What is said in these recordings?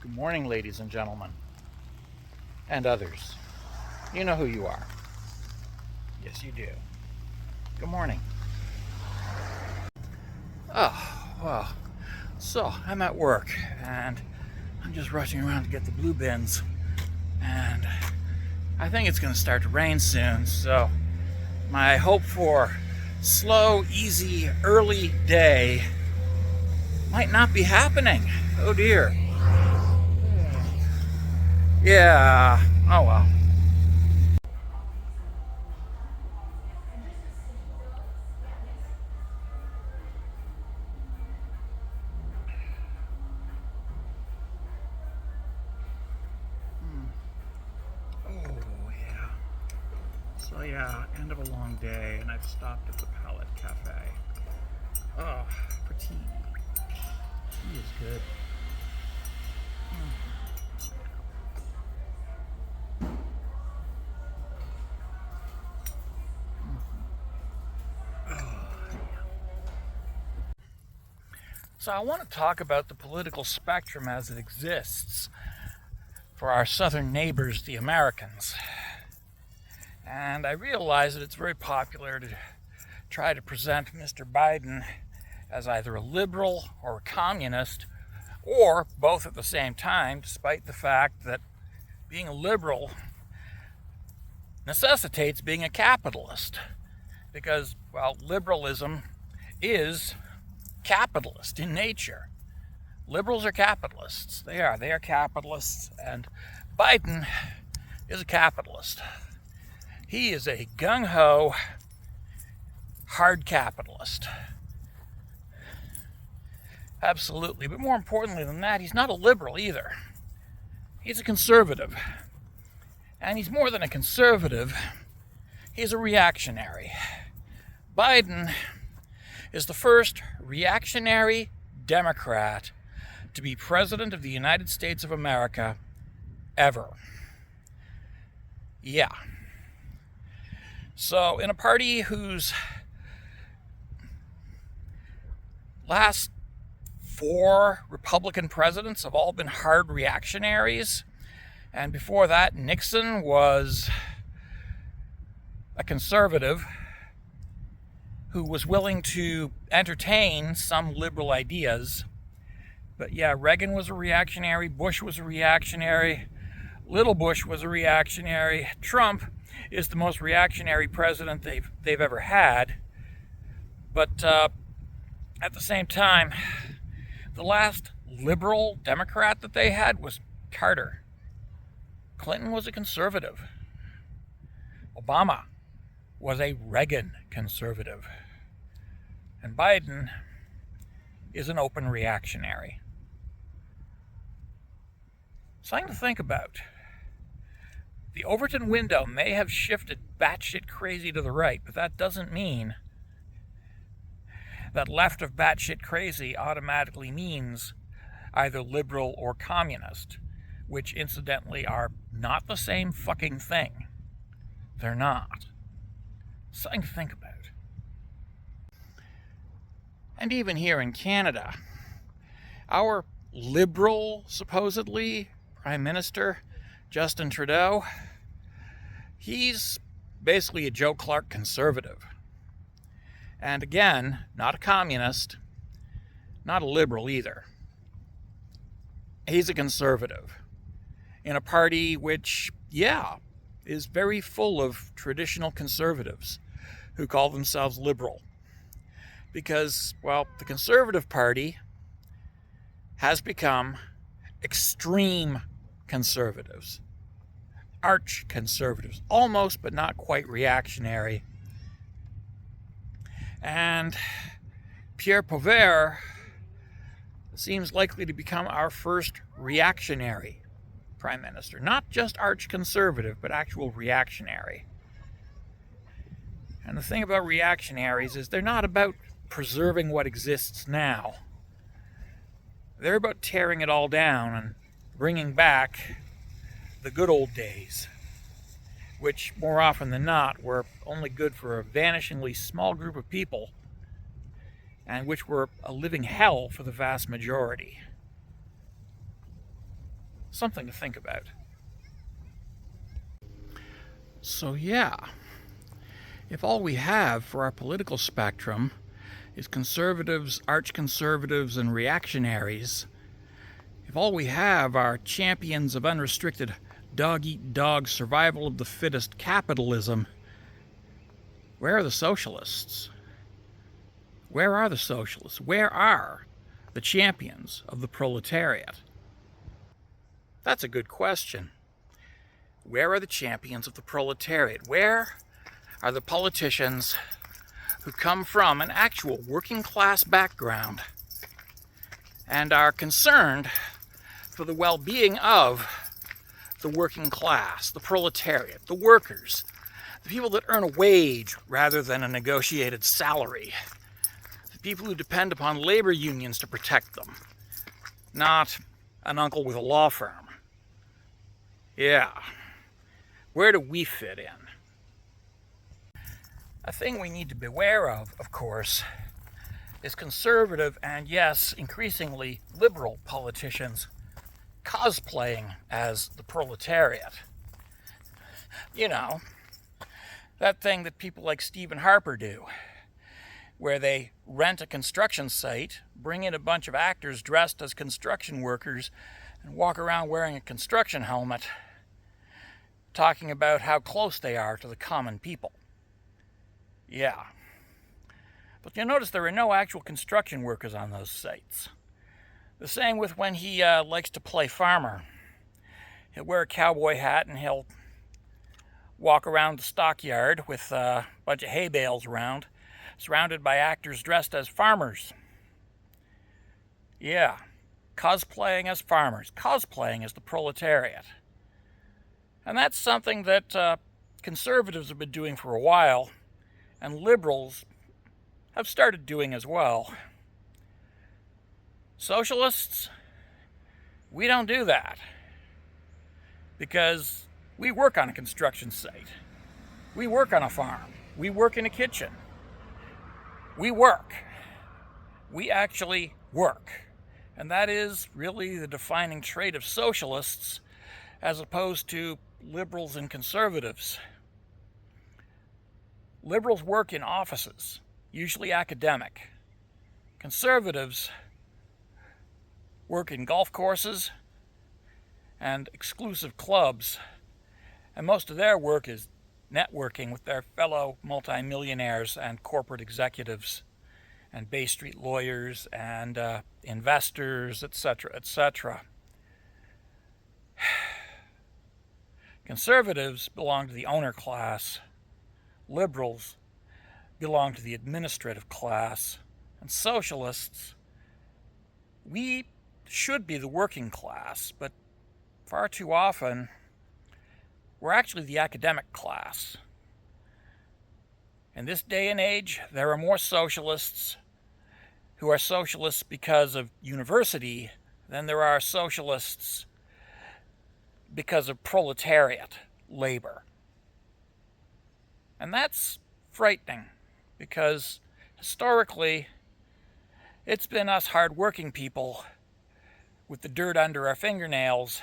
Good morning, ladies and gentlemen, and others. You know who you are. Yes, you do. Good morning. So I'm at work, and I'm just rushing around to get the blue bins, and I think it's going to start to rain soon, so my hope for slow, easy, early day might not be happening. Oh dear. Yeah, oh well. Oh yeah. So yeah, end of a long day, and I've stopped at the Palette Cafe. Oh, for tea. Tea is good. So I want to talk about the political spectrum as it exists for our southern neighbors, the Americans. And I realize that it's very popular to try to present Mr. Biden as either a liberal or a communist, or both at the same time, despite the fact that being a liberal necessitates being a capitalist. Because, well, liberalism is capitalist in nature. Liberals are capitalists. They are capitalists, and Biden is a capitalist. He is a gung-ho, hard capitalist. Absolutely. But more importantly than that, he's not a liberal either. He's a conservative. And he's more than a conservative. He's a reactionary. Biden is the first reactionary Democrat to be president of the United States of America ever. Yeah. So, in a party whose last 4 Republican presidents have all been hard reactionaries, and before that, Nixon was a conservative who was willing to entertain some liberal ideas. But yeah, Reagan was a reactionary, Bush was a reactionary, Little Bush was a reactionary, Trump is the most reactionary president they've ever had. But at the same time, the last liberal Democrat that they had was Carter. Clinton was a conservative. Obama was a Reagan conservative. And Biden is an open reactionary. Something to think about. The Overton window may have shifted batshit crazy to the right, but that doesn't mean that left of batshit crazy automatically means either liberal or communist, which incidentally are not the same fucking thing. They're not. Something to think about. And even here in Canada, our liberal, supposedly, Prime Minister, Justin Trudeau, he's basically a Joe Clark conservative. And again, not a communist, not a liberal either. He's a conservative in a party which, yeah, is very full of traditional conservatives who call themselves liberal. Because, well, the Conservative Party has become extreme conservatives, arch conservatives, almost but not quite reactionary. And Pierre Poilievre seems likely to become our first reactionary prime minister. Not just arch conservative, but actual reactionary. And the thing about reactionaries is they're not about preserving what exists now. They're about tearing it all down and bringing back the good old days, which more often than not were only good for a vanishingly small group of people, and which were a living hell for the vast majority. Something to think about. So yeah, if all we have for our political spectrum is conservatives, arch-conservatives, and reactionaries, if all we have are champions of unrestricted dog-eat-dog survival of the fittest capitalism, where are the socialists? Where are the socialists? Where are the champions of the proletariat? That's a good question. Where are the champions of the proletariat? Where are the politicians who come from an actual working class background and are concerned for the well-being of the working class, the proletariat, the workers, the people that earn a wage rather than a negotiated salary, the people who depend upon labor unions to protect them, not an uncle with a law firm? Yeah. Where do we fit in? A thing we need to beware of course, is conservative and, yes, increasingly liberal politicians cosplaying as the proletariat. You know, that thing that people like Stephen Harper do, where they rent a construction site, bring in a bunch of actors dressed as construction workers, and walk around wearing a construction helmet, talking about how close they are to the common people. Yeah. But you'll notice there are no actual construction workers on those sites. The same with when he likes to play farmer. He'll wear a cowboy hat and he'll walk around the stockyard with a bunch of hay bales around, surrounded by actors dressed as farmers. Yeah, cosplaying as farmers, cosplaying as the proletariat. And that's something that conservatives have been doing for a while, and liberals have started doing as well. Socialists, we don't do that, because we work on a construction site. We work on a farm. We work in a kitchen. We work. We actually work. And that is really the defining trait of socialists as opposed to liberals and conservatives. Liberals work in offices, usually academic. Conservatives work in golf courses and exclusive clubs, and most of their work is networking with their fellow multimillionaires and corporate executives and Bay Street lawyers and investors, etc., etc. Conservatives belong to the owner class. Liberals belong to the administrative class. And socialists, we should be the working class, but far too often we're actually the academic class. In this day and age, there are more socialists who are socialists because of university than there are socialists because of proletariat labor. And that's frightening, because historically it's been us hard-working people with the dirt under our fingernails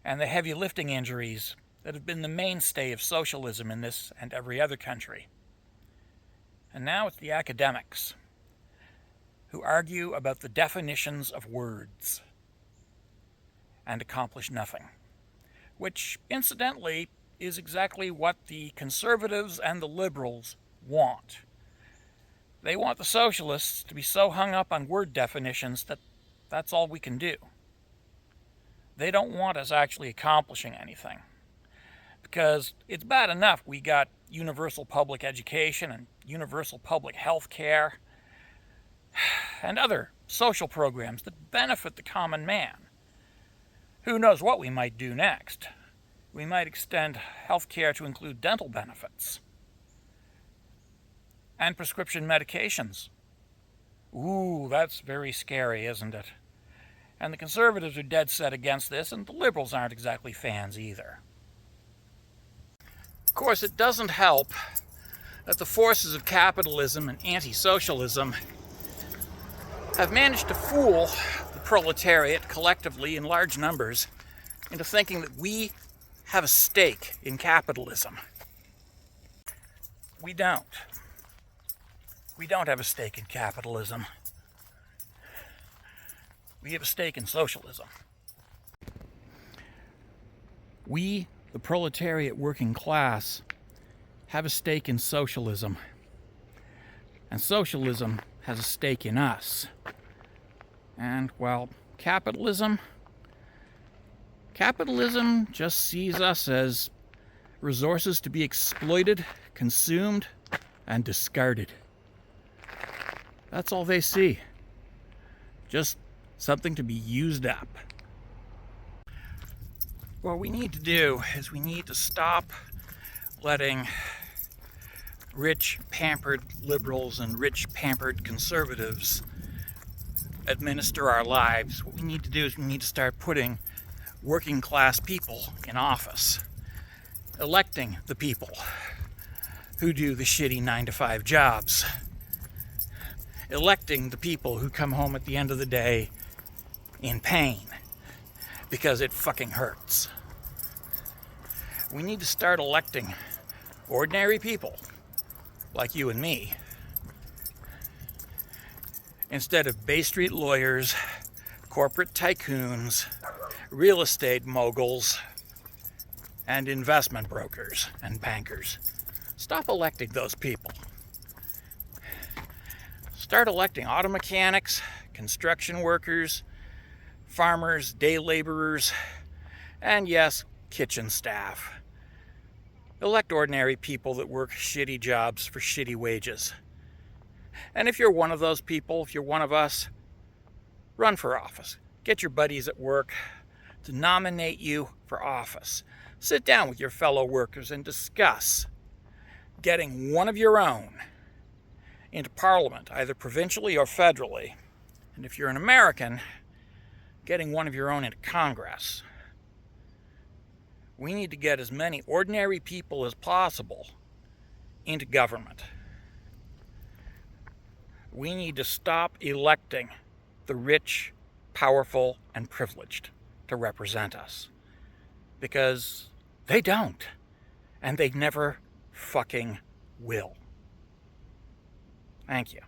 and the heavy lifting injuries that have been the mainstay of socialism in this and every other country. And now it's the academics who argue about the definitions of words and accomplish nothing, which, incidentally, is exactly what the conservatives and the liberals want. They want the socialists to be so hung up on word definitions that that's all we can do. They don't want us actually accomplishing anything, because it's bad enough we got universal public education and universal public health care and other social programs that benefit the common man. Who knows what we might do next? We might extend health care to include dental benefits and prescription medications. Ooh, that's very scary, isn't it? And the conservatives are dead set against this, and the liberals aren't exactly fans either. Of course, it doesn't help that the forces of capitalism and anti-socialism have managed to fool the proletariat collectively in large numbers into thinking that we have a stake in capitalism. We don't. We don't have a stake in capitalism. We have a stake in socialism. We, the proletariat working class, have a stake in socialism. And socialism has a stake in us. And, well, capitalism just sees us as resources to be exploited, consumed, and discarded. That's all they see. Just something to be used up. What we need to do is we need to stop letting rich, pampered liberals and rich, pampered conservatives administer our lives. What we need to do is we need to start putting working class people in office, electing the people who do the shitty 9-to-5 jobs, electing the people who come home at the end of the day in pain because it fucking hurts. We need to start electing ordinary people like you and me instead of Bay Street lawyers, corporate tycoons, real estate moguls, and investment brokers and bankers. Stop electing those people. Start electing auto mechanics, construction workers, farmers, day laborers, and yes, kitchen staff. Elect ordinary people that work shitty jobs for shitty wages. And if you're one of those people, if you're one of us, run for office. Get your buddies at work to nominate you for office. Sit down with your fellow workers and discuss getting one of your own into Parliament, either provincially or federally. And if you're an American, getting one of your own into Congress. We need to get as many ordinary people as possible into government. We need to stop electing the rich, powerful, and privileged to represent us. Because they don't. And they never fucking will. Thank you.